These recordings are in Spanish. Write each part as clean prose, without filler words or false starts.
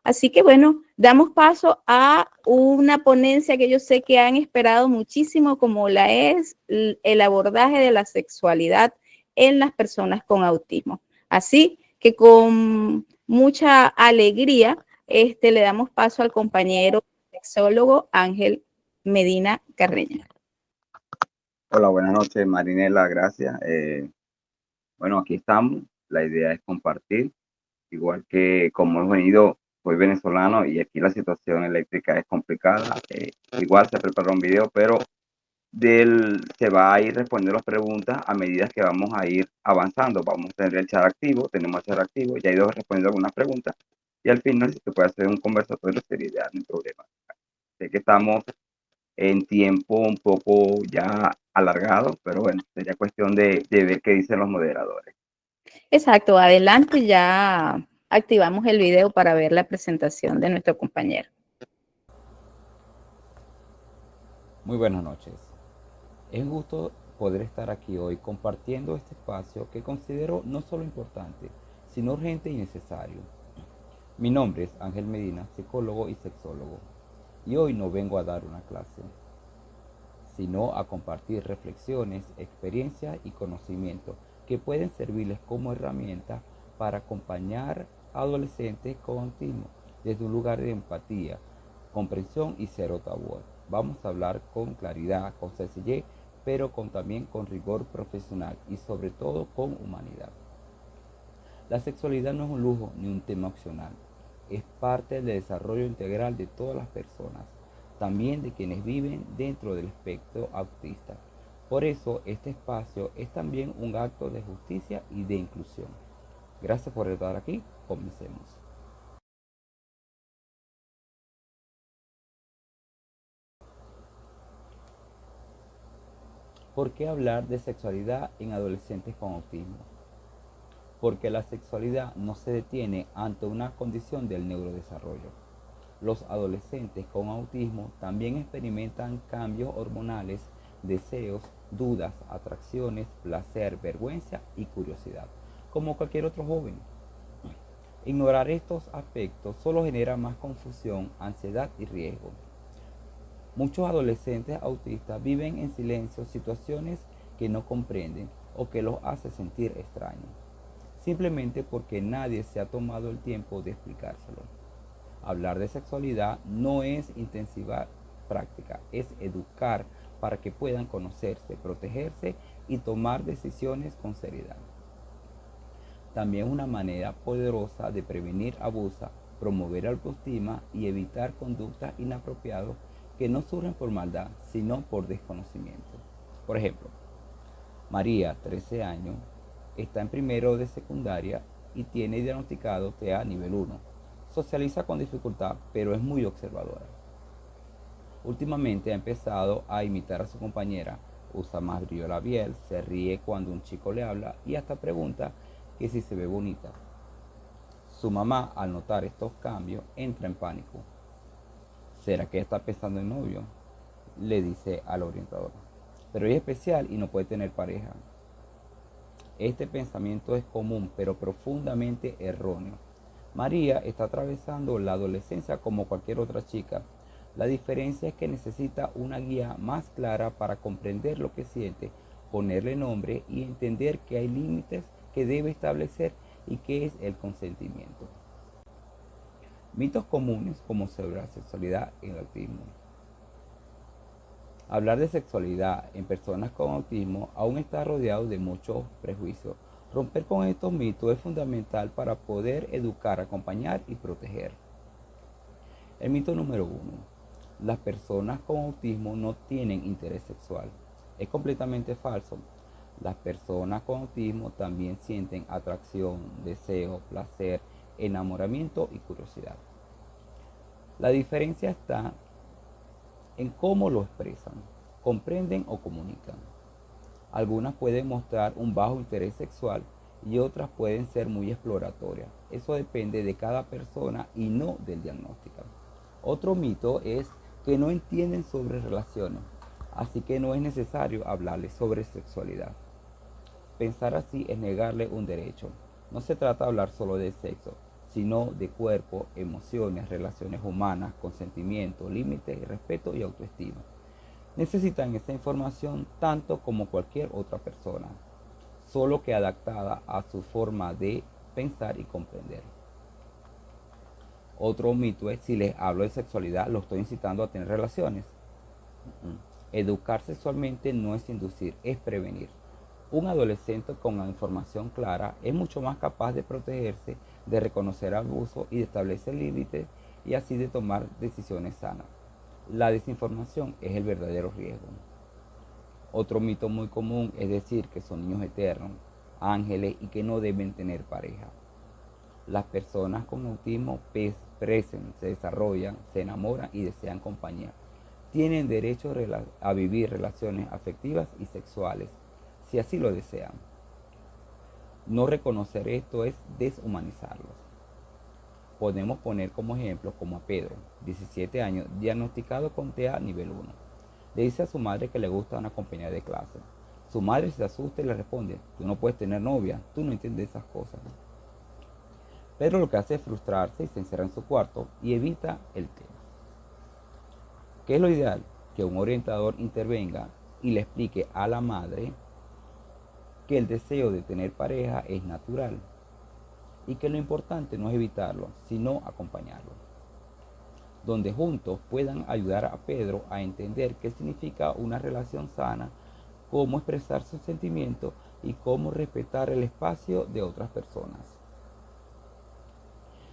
Así que bueno, damos paso a una ponencia que yo sé que han esperado muchísimo, como la es el abordaje de la sexualidad en las personas con autismo. Así que con mucha alegría le damos paso al compañero sexólogo Ángel Medina Carreño. Hola, buenas noches, Marinela, gracias. Bueno, aquí estamos. La idea es compartir, igual que como hemos venido, soy venezolano y aquí la situación eléctrica es complicada. Igual se preparó un video, pero se va a ir respondiendo las preguntas a medida que vamos a ir avanzando. Vamos a tener el chat activo, tenemos el chat activo, ya he ido respondiendo algunas preguntas y al final, si se puede hacer un conversatorio, sería ideal, no hay problema. Sé que estamos en tiempo un poco ya alargado, pero bueno, sería cuestión de ver qué dicen los moderadores. Exacto, adelante, ya activamos el video para ver la presentación de nuestro compañero. Muy buenas noches. Es un gusto poder estar aquí hoy compartiendo este espacio que considero no solo importante, sino urgente y necesario. Mi nombre es Ángel Medina, psicólogo y sexólogo, y hoy no vengo a dar una clase, sino a compartir reflexiones, experiencias y conocimientos que pueden servirles como herramienta para acompañar a adolescentes con autismo desde un lugar de empatía, comprensión y cero tabú. Vamos a hablar con claridad, con sencillez, pero también con rigor profesional y sobre todo con humanidad. La sexualidad no es un lujo ni un tema opcional, es parte del desarrollo integral de todas las personas, también de quienes viven dentro del espectro autista. Por eso este espacio es también un acto de justicia y de inclusión. Gracias por estar aquí, comencemos. ¿Por qué hablar de sexualidad en adolescentes con autismo? Porque la sexualidad no se detiene ante una condición del neurodesarrollo. Los adolescentes con autismo también experimentan cambios hormonales, deseos, dudas, atracciones, placer, vergüenza y curiosidad, como cualquier otro joven. Ignorar estos aspectos solo genera más confusión, ansiedad y riesgo. Muchos adolescentes autistas viven en silencio situaciones que no comprenden o que los hace sentir extraños, simplemente porque nadie se ha tomado el tiempo de explicárselo. Hablar de sexualidad no es intensivar práctica, es educar para que puedan conocerse, protegerse y tomar decisiones con seriedad. También es una manera poderosa de prevenir abusos, promover autoestima y evitar conductas inapropiadas que no surgen por maldad, sino por desconocimiento. Por ejemplo, María, 13 años, está en primero de secundaria y tiene diagnosticado TEA nivel 1. Socializa con dificultad, pero es muy observadora. Últimamente ha empezado a imitar a su compañera, usa más brillo labial, se ríe cuando un chico le habla y hasta pregunta que si se ve bonita. Su mamá, al notar estos cambios, entra en pánico. ¿Será que está pensando en novio?, le dice al orientador. Pero ella es especial y no puede tener pareja. Este pensamiento es común, pero profundamente erróneo. María está atravesando la adolescencia como cualquier otra chica. La diferencia es que necesita una guía más clara para comprender lo que siente, ponerle nombre y entender que hay límites que debe establecer y qué es el consentimiento. Mitos comunes como sobre la sexualidad en el autismo. Hablar de sexualidad en personas con autismo aún está rodeado de muchos prejuicios. Romper con estos mitos es fundamental para poder educar, acompañar y proteger. El mito número 1. Las personas con autismo no tienen interés sexual. Es completamente falso. Las personas con autismo también sienten atracción, deseo, placer, enamoramiento y curiosidad. La diferencia está en cómo lo expresan, comprenden o comunican. Algunas pueden mostrar un bajo interés sexual y otras pueden ser muy exploratorias. Eso depende de cada persona y no del diagnóstico. Otro mito es que no entienden sobre relaciones, así que no es necesario hablarles sobre sexualidad. Pensar así es negarle un derecho. No se trata de hablar solo de sexo, sino de cuerpo, emociones, relaciones humanas, consentimiento, límites, respeto y autoestima. Necesitan esa información tanto como cualquier otra persona, solo que adaptada a su forma de pensar y comprender. Otro mito es: si les hablo de sexualidad, lo estoy incitando a tener relaciones. Educar sexualmente no es inducir, es prevenir. Un adolescente con la información clara es mucho más capaz de protegerse, de reconocer abuso y de establecer límites y así de tomar decisiones sanas. La desinformación es el verdadero riesgo. Otro mito muy común es decir que son niños eternos, ángeles y que no deben tener pareja. Las personas con autismo crecen, se desarrollan, se enamoran y desean compañía. Tienen derecho a vivir relaciones afectivas y sexuales, si así lo desean. No reconocer esto es deshumanizarlos. Podemos poner como ejemplo como a Pedro, 17 años, diagnosticado con TEA nivel 1. Le dice a su madre que le gusta una compañera de clase. Su madre se asusta y le responde: tú no puedes tener novia, tú no entiendes esas cosas. Pedro lo que hace es frustrarse y se encierra en su cuarto y evita el tema. ¿Qué es lo ideal? Que un orientador intervenga y le explique a la madre que el deseo de tener pareja es natural y que lo importante no es evitarlo, sino acompañarlo, donde juntos puedan ayudar a Pedro a entender qué significa una relación sana, cómo expresar sus sentimientos y cómo respetar el espacio de otras personas.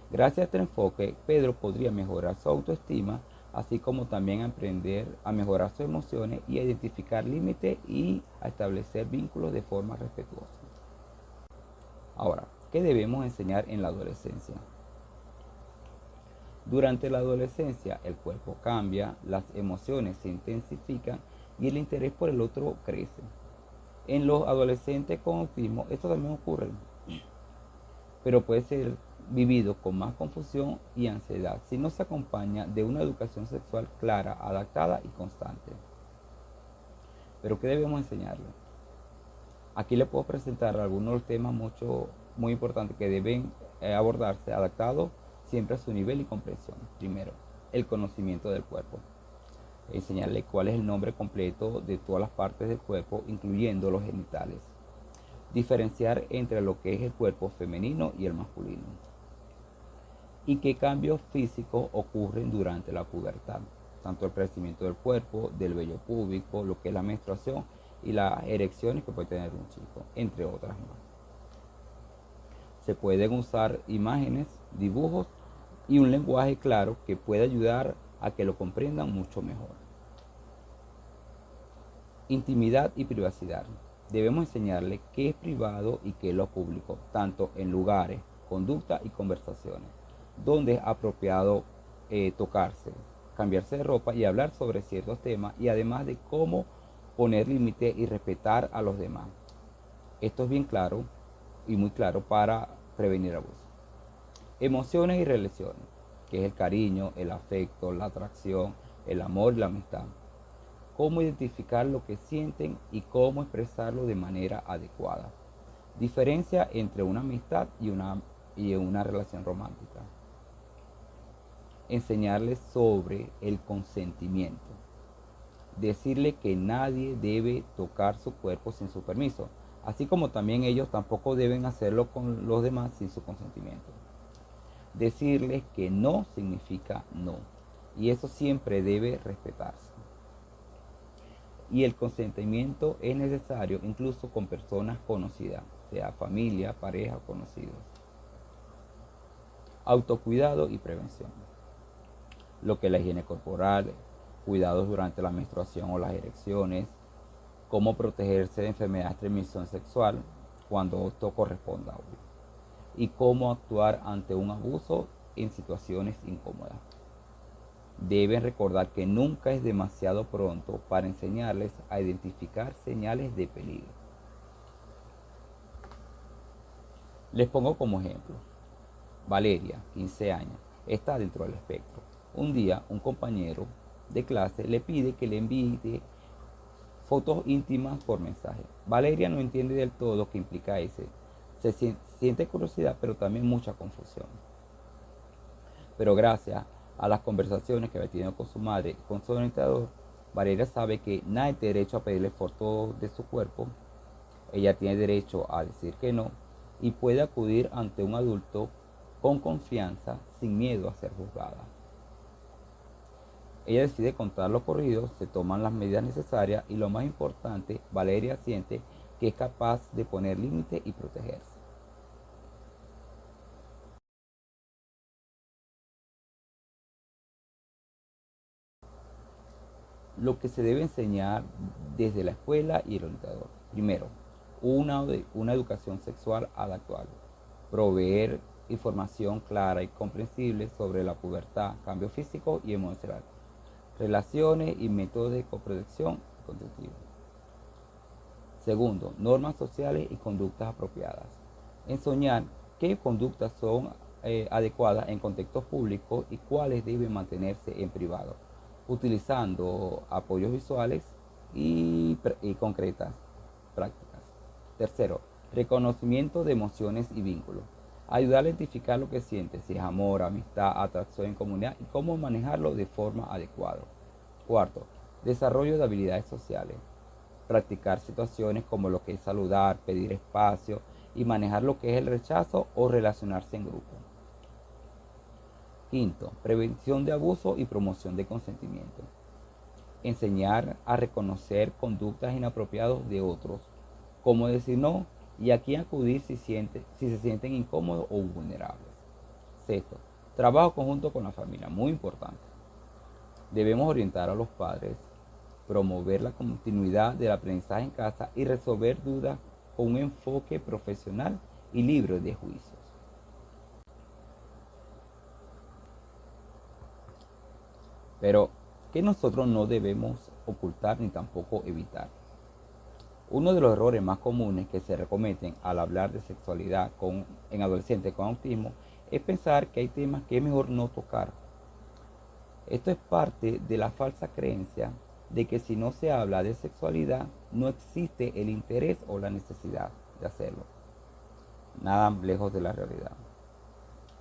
Gracias a este enfoque, Pedro podría mejorar su autoestima, así como también aprender a mejorar sus emociones y a identificar límites y a establecer vínculos de forma respetuosa. Ahora, ¿qué debemos enseñar en la adolescencia? Durante la adolescencia, el cuerpo cambia, las emociones se intensifican y el interés por el otro crece. En los adolescentes con autismo esto también ocurre, pero puede ser vivido con más confusión y ansiedad si no se acompaña de una educación sexual clara, adaptada y constante. ¿Pero qué debemos enseñarle? Aquí les puedo presentar algunos de los temas muy importantes que deben abordarse, adaptados siempre a su nivel y comprensión. Primero, el conocimiento del cuerpo. Enseñarle cuál es el nombre completo de todas las partes del cuerpo, incluyendo los genitales. Diferenciar entre lo que es el cuerpo femenino y el masculino. Y qué cambios físicos ocurren durante la pubertad. Tanto el crecimiento del cuerpo, del vello púbico, lo que es la menstruación y las erecciones que puede tener un chico, entre otras más. Se pueden usar imágenes, dibujos y un lenguaje claro que puede ayudar a que lo comprendan mucho mejor. Intimidad y privacidad. Debemos enseñarle qué es privado y qué es lo público, tanto en lugares, conducta y conversaciones, donde es apropiado tocarse, cambiarse de ropa y hablar sobre ciertos temas, y además de cómo poner límites y respetar a los demás. Esto es bien claro y muy claro para prevenir abuso. Emociones y relaciones, que es el cariño, el afecto, la atracción, el amor y la amistad. Cómo identificar lo que sienten y cómo expresarlo de manera adecuada. Diferencia entre una amistad y una relación romántica. Enseñarles sobre el consentimiento. Decirle que nadie debe tocar su cuerpo sin su permiso, así como también ellos tampoco deben hacerlo con los demás sin su consentimiento. Decirles que no significa no, y eso siempre debe respetarse. Y el consentimiento es necesario incluso con personas conocidas, sea familia, pareja o conocidos. Autocuidado y prevención. Lo que es la higiene corporal, cuidados durante la menstruación o las erecciones, cómo protegerse de enfermedades de transmisión sexual cuando esto corresponda, y cómo actuar ante un abuso en situaciones incómodas. Deben recordar que nunca es demasiado pronto para enseñarles a identificar señales de peligro. Les pongo como ejemplo. Valeria, 15 años, está dentro del espectro. Un día, un compañero de clase le pide que le envíe fotos íntimas por mensaje. Valeria no entiende del todo qué implica ese. Se siente curiosidad, pero también mucha confusión. Pero gracias a las conversaciones que había tenido con su madre y con su orientador, Valeria sabe que nadie tiene derecho a pedirle fotos de su cuerpo. Ella tiene derecho a decir que no y puede acudir ante un adulto con confianza, sin miedo a ser juzgada. Ella decide contar lo ocurrido, se toman las medidas necesarias y lo más importante, Valeria siente que es capaz de poner límites y protegerse. Lo que se debe enseñar desde la escuela y el orientador. Primero, una educación sexual adaptada. Proveer información clara y comprensible sobre la pubertad, cambio físico y emocional, relaciones y métodos de coprotección y conductiva. Segundo, normas sociales y conductas apropiadas. Enseñar qué conductas son adecuadas en contextos públicos y cuáles deben mantenerse en privado, utilizando apoyos visuales y concretas prácticas. Tercero, reconocimiento de emociones y vínculos. Ayudar a identificar lo que siente, si es amor, amistad, atracción en comunidad y cómo manejarlo de forma adecuada. Cuarto, desarrollo de habilidades sociales. Practicar situaciones como lo que es saludar, pedir espacio y manejar lo que es el rechazo o relacionarse en grupo. Quinto, prevención de abuso y promoción de consentimiento. Enseñar a reconocer conductas inapropiadas de otros, cómo decir no y a quién acudir si se sienten incómodos o vulnerables. Sexto, trabajo conjunto con la familia, muy importante. Debemos orientar a los padres, promover la continuidad del aprendizaje en casa y resolver dudas con un enfoque profesional y libre de juicios. Pero, ¿qué nosotros no debemos ocultar ni tampoco evitar? Uno de los errores más comunes que se cometen al hablar de sexualidad en adolescentes con autismo es pensar que hay temas que es mejor no tocar. Esto es parte de la falsa creencia de que si no se habla de sexualidad, no existe el interés o la necesidad de hacerlo. Nada lejos de la realidad.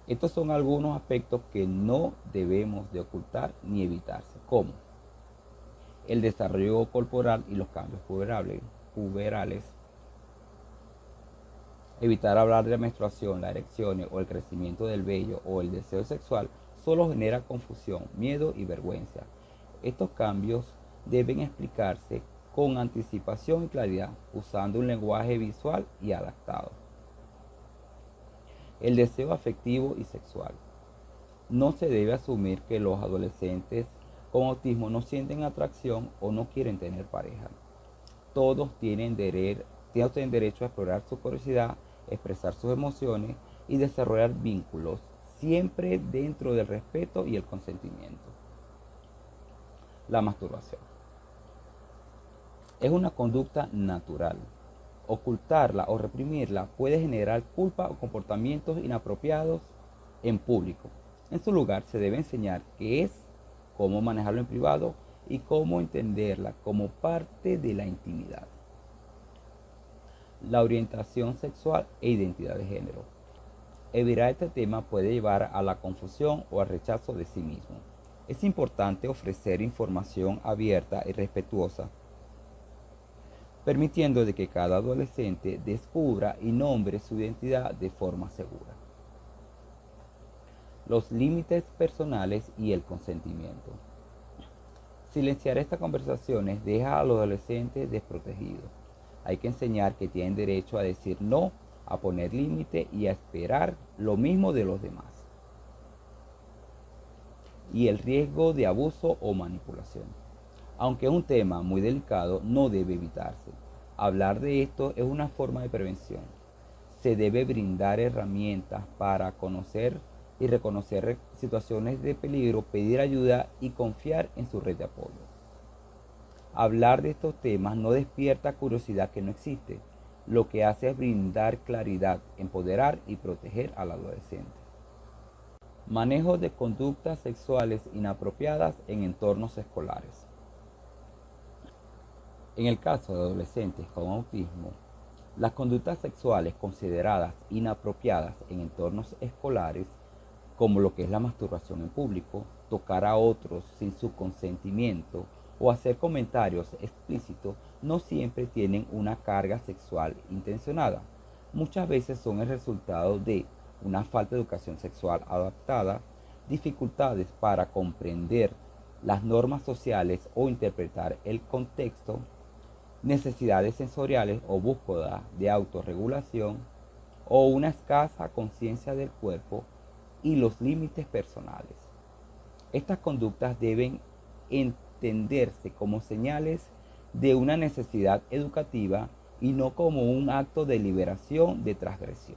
Estos son algunos aspectos que no debemos de ocultar ni evitarse, como el desarrollo corporal y los cambios puberales, evitar hablar de la menstruación, las erecciones o el crecimiento del vello o el deseo sexual solo genera confusión, miedo y vergüenza. Estos cambios deben explicarse con anticipación y claridad, usando un lenguaje visual y adaptado. El deseo afectivo y sexual. No se debe asumir que los adolescentes con autismo no sienten atracción o no quieren tener pareja. Todos tienen derecho a explorar su curiosidad, expresar sus emociones y desarrollar vínculos, siempre dentro del respeto y el consentimiento. La masturbación es una conducta natural. Ocultarla o reprimirla puede generar culpa o comportamientos inapropiados en público. En su lugar, se debe enseñar qué es, cómo manejarlo en privado y cómo entenderla como parte de la intimidad. La orientación sexual e identidad de género. Evitar este tema puede llevar a la confusión o al rechazo de sí mismo. Es importante ofrecer información abierta y respetuosa, permitiendo de que cada adolescente descubra y nombre su identidad de forma segura. Los límites personales y el consentimiento. Silenciar estas conversaciones deja a los adolescentes desprotegidos. Hay que enseñar que tienen derecho a decir no, a poner límite y a esperar lo mismo de los demás. Y el riesgo de abuso o manipulación. Aunque es un tema muy delicado, no debe evitarse. Hablar de esto es una forma de prevención. Se debe brindar herramientas para conocer y reconocer situaciones de peligro, pedir ayuda y confiar en su red de apoyo. Hablar de estos temas no despierta curiosidad que no existe. Lo que hace es brindar claridad, empoderar y proteger al adolescente. Manejo de conductas sexuales inapropiadas en entornos escolares. En el caso de adolescentes con autismo, las conductas sexuales consideradas inapropiadas en entornos escolares como lo que es la masturbación en público, tocar a otros sin su consentimiento o hacer comentarios explícitos, no siempre tienen una carga sexual intencionada. Muchas veces son el resultado de una falta de educación sexual adaptada, dificultades para comprender las normas sociales o interpretar el contexto, necesidades sensoriales o búsqueda de autorregulación, o una escasa conciencia del cuerpo y los límites personales. Estas conductas deben entenderse como señales de una necesidad educativa y no como un acto de liberación de transgresión.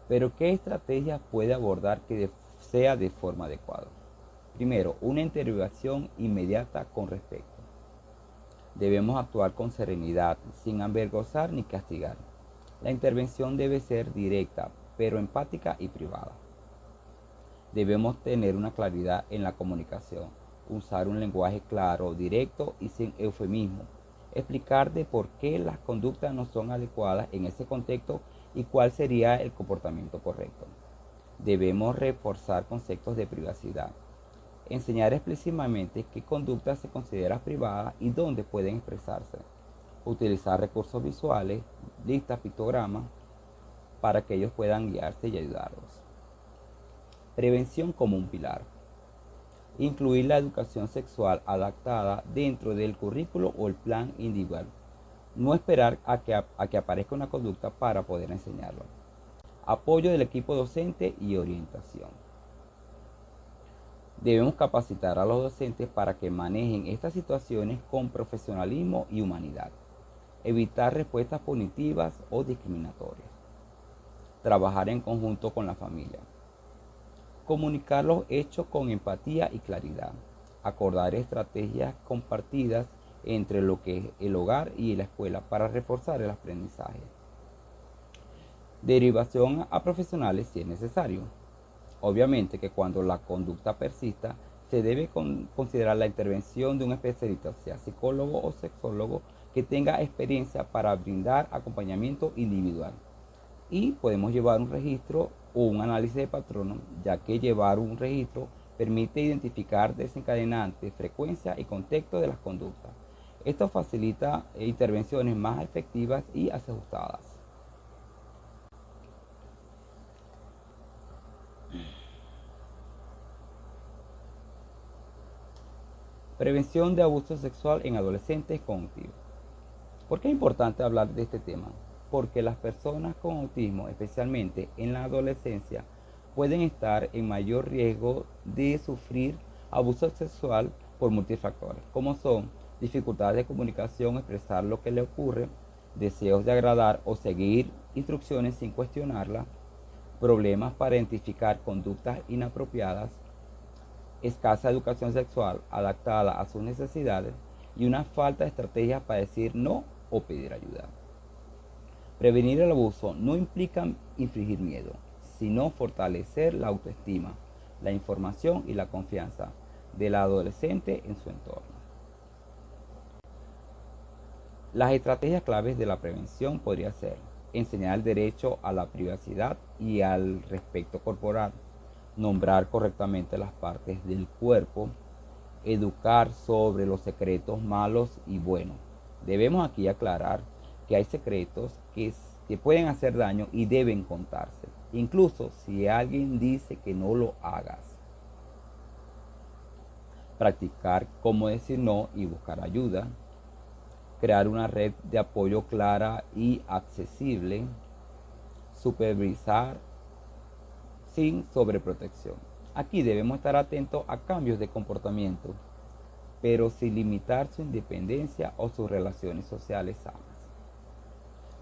Pero ¿qué estrategia puede abordar que sea de forma adecuada? Primero, una interrogación inmediata con respeto. Debemos actuar con serenidad, sin avergonzar ni castigar. La intervención debe ser directa, pero empática y privada. Debemos tener una claridad en la comunicación, usar un lenguaje claro, directo y sin eufemismo. Explicar de por qué las conductas no son adecuadas en ese contexto y cuál sería el comportamiento correcto. Debemos reforzar conceptos de privacidad. Enseñar explícitamente qué conducta se considera privada y dónde pueden expresarse. Utilizar recursos visuales, listas, pictogramas, para que ellos puedan guiarse y ayudarlos. Prevención como un pilar. Incluir la educación sexual adaptada dentro del currículo o el plan individual. No esperar a que aparezca una conducta para poder enseñarlo. Apoyo del equipo docente y orientación. Debemos capacitar a los docentes para que manejen estas situaciones con profesionalismo y humanidad. Evitar respuestas punitivas o discriminatorias. Trabajar en conjunto con la familia. Comunicar los hechos con empatía y claridad. Acordar estrategias compartidas entre lo que es el hogar y la escuela para reforzar el aprendizaje. Derivación a profesionales si es necesario. Obviamente que cuando la conducta persista, se debe considerar la intervención de un especialista, sea psicólogo o sexólogo, que tenga experiencia para brindar acompañamiento individual. Y podemos llevar un registro o un análisis de patrono, ya que llevar un registro permite identificar desencadenantes, frecuencia y contexto de las conductas. Esto facilita intervenciones más efectivas y ajustadas. Prevención de abuso sexual en adolescentes con autismo. ¿Por qué es importante hablar de este tema? Porque las personas con autismo, especialmente en la adolescencia, pueden estar en mayor riesgo de sufrir abuso sexual por multifactores, como son dificultades de comunicación, expresar lo que le ocurre, deseos de agradar o seguir instrucciones sin cuestionarlas, problemas para identificar conductas inapropiadas, escasa educación sexual adaptada a sus necesidades y una falta de estrategias para decir no o pedir ayuda. Prevenir el abuso no implica infligir miedo, sino fortalecer la autoestima, la información y la confianza del adolescente en su entorno. Las estrategias claves de la prevención podrían ser enseñar el derecho a la privacidad y al respeto corporal, nombrar correctamente las partes del cuerpo, educar sobre los secretos malos y buenos. Debemos aquí aclarar que hay secretos que pueden hacer daño y deben contarse, incluso si alguien dice que no lo hagas. Practicar cómo decir no y buscar ayuda. Crear una red de apoyo clara y accesible. Supervisar sin sobreprotección. Aquí debemos estar atentos a cambios de comportamiento, pero sin limitar su independencia o sus relaciones sociales sanas.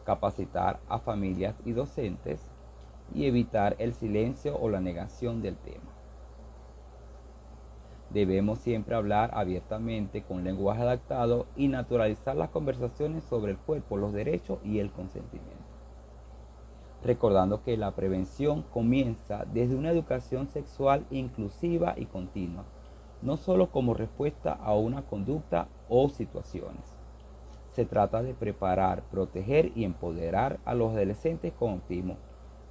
Capacitar a familias y docentes y evitar el silencio o la negación del tema. Debemos siempre hablar abiertamente con lenguaje adaptado y naturalizar las conversaciones sobre el cuerpo, los derechos y el consentimiento. Recordando que la prevención comienza desde una educación sexual inclusiva y continua, no solo como respuesta a una conducta o situaciones, Se trata de preparar, proteger y empoderar a los adolescentes con autismo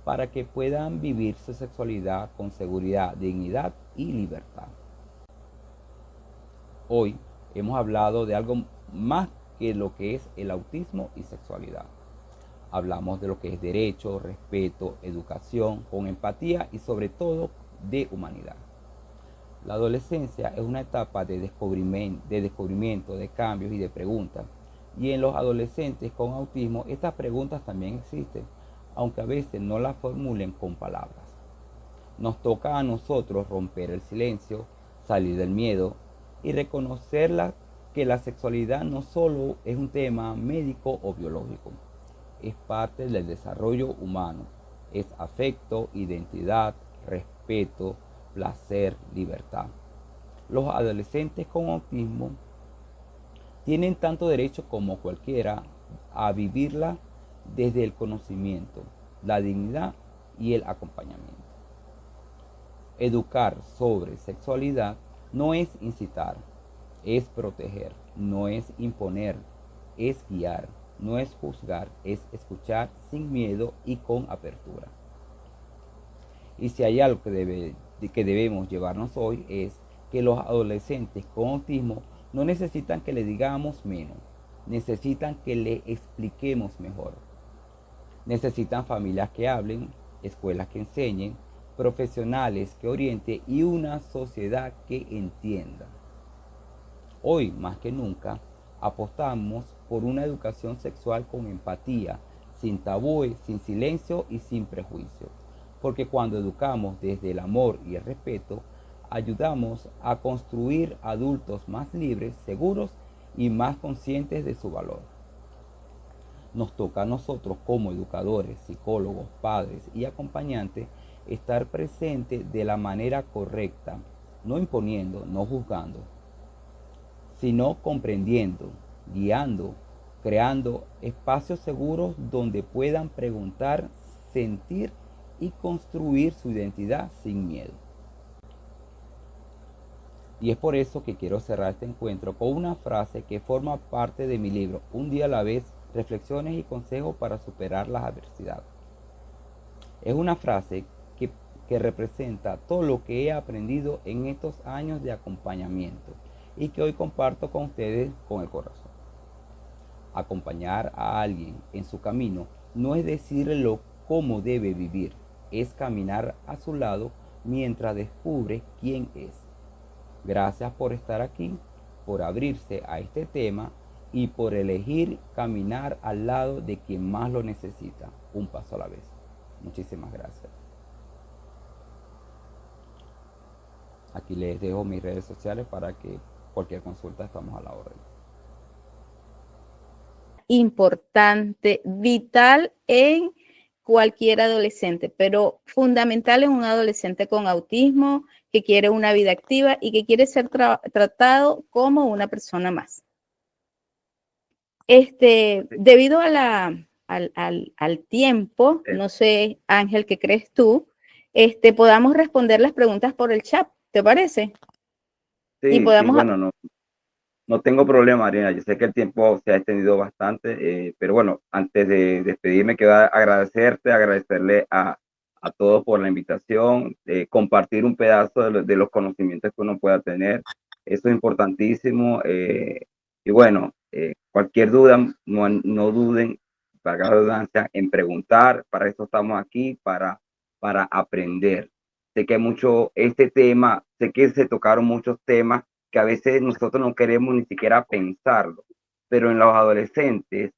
para que puedan vivir su sexualidad con seguridad, dignidad y libertad. Hoy hemos hablado de algo más que lo que es el autismo y sexualidad. Hablamos de lo que es derecho, respeto, educación, con empatía y sobre todo de humanidad. La adolescencia es una etapa de descubrimiento, de cambios y de preguntas. Y en los adolescentes con autismo estas preguntas también existen, aunque a veces no las formulen con palabras. Nos toca a nosotros romper el silencio, salir del miedo y reconocer que la sexualidad no solo es un tema médico o biológico, es parte del desarrollo humano, es afecto, identidad, respeto, placer, libertad. Los adolescentes con autismo tienen tanto derecho como cualquiera a vivirla desde el conocimiento, la dignidad y el acompañamiento. Educar sobre sexualidad no es incitar, es proteger, no es imponer, es guiar, no es juzgar, es escuchar sin miedo y con apertura. Y si hay algo que debemos llevarnos hoy es que los adolescentes con autismo no necesitan que le digamos menos, necesitan que le expliquemos mejor. Necesitan familias que hablen, escuelas que enseñen, profesionales que orienten y una sociedad que entienda. Hoy, más que nunca, apostamos por una educación sexual con empatía, sin tabúes, sin silencio y sin prejuicio. Porque cuando educamos desde el amor y el respeto, ayudamos a construir adultos más libres, seguros y más conscientes de su valor. Nos toca a nosotros como educadores, psicólogos, padres y acompañantes estar presentes de la manera correcta, no imponiendo, no juzgando, sino comprendiendo, guiando, creando espacios seguros donde puedan preguntar, sentir y construir su identidad sin miedo. Y es por eso que quiero cerrar este encuentro con una frase que forma parte de mi libro, Un día a la vez, reflexiones y consejos para superar las adversidades. Es una frase que representa todo lo que he aprendido en estos años de acompañamiento y que hoy comparto con ustedes con el corazón. Acompañar a alguien en su camino no es decirle cómo debe vivir, es caminar a su lado mientras descubre quién es. Gracias por estar aquí, por abrirse a este tema y por elegir caminar al lado de quien más lo necesita, un paso a la vez. Muchísimas gracias. Aquí les dejo mis redes sociales para que cualquier consulta estamos a la orden. Importante, vital en cualquier adolescente, pero fundamental en un adolescente con autismo que quiere una vida activa y que quiere ser tratado como una persona más. Debido a al tiempo, no sé, Ángel, ¿qué crees tú? Podamos responder las preguntas por el chat, ¿te parece? Sí, sí, bueno, no tengo problema, Marina. Yo sé que el tiempo se ha extendido bastante, pero bueno, antes de despedirme, quiero agradecerle a todos por la invitación, compartir un pedazo de los conocimientos que uno pueda tener. Eso es importantísimo. Y bueno, cualquier duda, no duden, para la redundancia, en preguntar. Para eso estamos aquí, para aprender. Sé que sé que se tocaron muchos temas que a veces nosotros no queremos ni siquiera pensarlo, pero en los adolescentes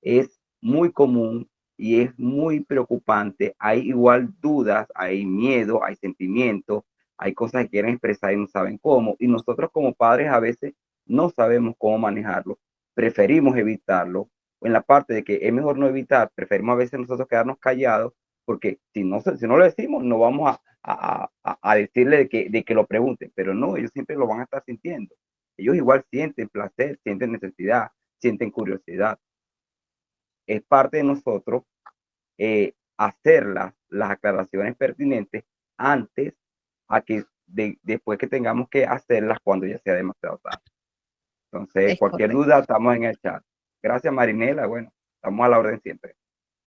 es muy común y es muy preocupante. Hay igual dudas, hay miedo, hay sentimientos, hay cosas que quieren expresar y no saben cómo. Y nosotros como padres a veces no sabemos cómo manejarlo, preferimos evitarlo. En la parte de que es mejor no evitar, preferimos a veces nosotros quedarnos callados, porque si no lo decimos, no vamos a decirle de que lo pregunten, pero no, ellos siempre lo van a estar sintiendo. Ellos igual sienten placer, sienten necesidad, sienten curiosidad. Es parte de nosotros hacer las aclaraciones pertinentes antes después que tengamos que hacerlas cuando ya sea demasiado tarde. Entonces, cualquier duda, estamos en el chat. Gracias, Marinela. Bueno, estamos a la orden siempre.